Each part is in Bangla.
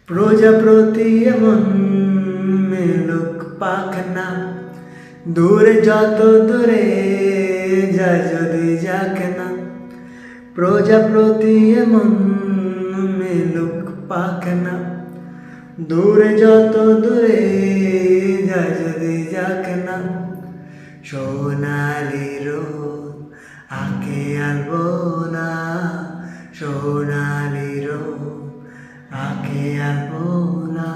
প্রজাপতি এমন মেলুক পাখনা, দূরে যত দূরে যায় যদি যাক না। প্রজাপতি এমন মেলুক পাখনা, দূরে যত দূরে যায় যদি যাক না। সোনালি রোদ আঁকে আলবো না, সোনালি রোদ আঁকে আলবো না।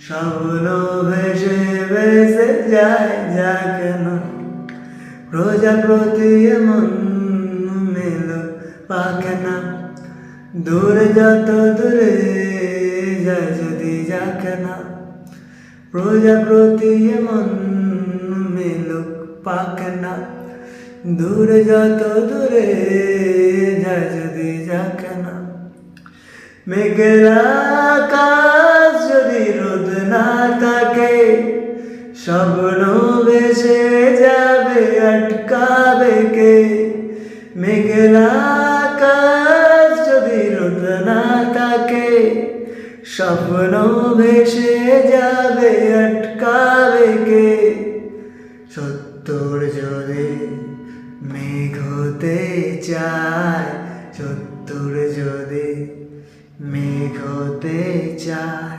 স্বপ্ন ভেসে ভেসে যায় যাক না। প্রজাপতি এমন মেলুক পাখনা, দূরে যত দূরে যায় যদি যাক না। প্রজাপতি এমন মেলুক পাখনা, দূরে যত দূরে যায় যদি যাক না। মেঘেরা আকাশ যদি রোদ না থাকে, স্বপ্ন ভেসে যাবে আটকাবে কে। মেঘেরা আকাশ যদি রোদ না থাকে, স্বপ্ন ভেসে যাবে আটকাবে কে। সত্তর যদি মেঘ হতে চায়, সত্তর যদি মেঘ হতে চায়,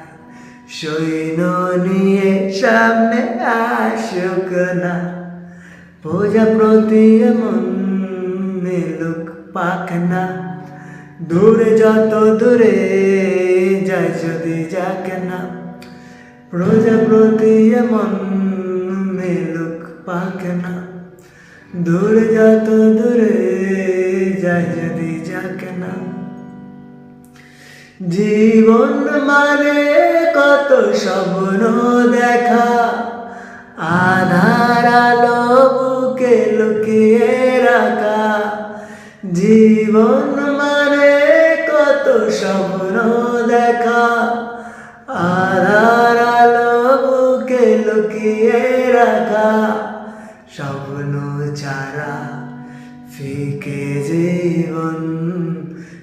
সৈন্য নিয়ে সামনে আসুক না। প্রজাপতি এমন মেলুক পাখনা, দূরে যত দূরে যায় যদি যাক না। প্রজাপতি এমন মেলুক পাখনা, দূরে যত দূরে যায় যদি যাক না। জীবন মানে কত স্বপ্ন দেখা, আধার আলো বুকে লুকিয়ে রাখা। জীবন মানে কত স্বপ্ন দেখা, আধার আলো বুকে লুকিয়ে রাখা। স্বপ্ন ছাড়া ফিকে জীবন,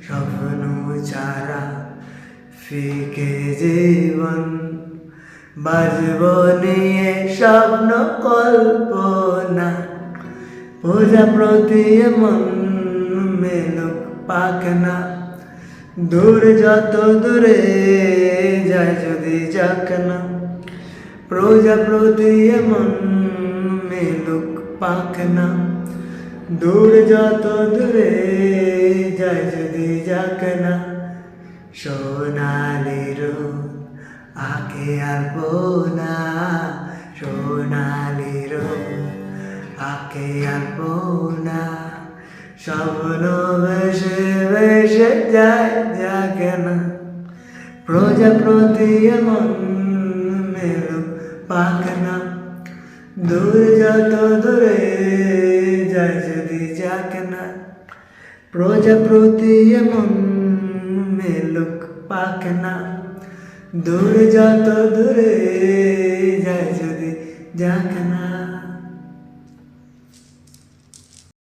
স্বপ্ন ছাড়া ফিকে জীবন। বাজব নিয়ে স্বপ্ন কল্পনা, প্রজাপতি এমন মেলুক পাখনা, দূরে যত দূরে যায় যদি যাক না। প্রজাপতি এমন মেলুক পাখনা, দূরে যত দূরে যায় যদি যাক না। সোনালি রোদ আঁকে আলবো না, সোনালি রোদ আঁকে আলবো না। স্বপ্ন ভেসে ভেসে যায় যাক না। প্রজাপতি এমন মেলুক পাখনা, দূরে যত দূরে যায় যদি যাক না। প্রজাপতি এমন মেলুক পাখনা, দূরে যত দূরে যায় যদি যাক না।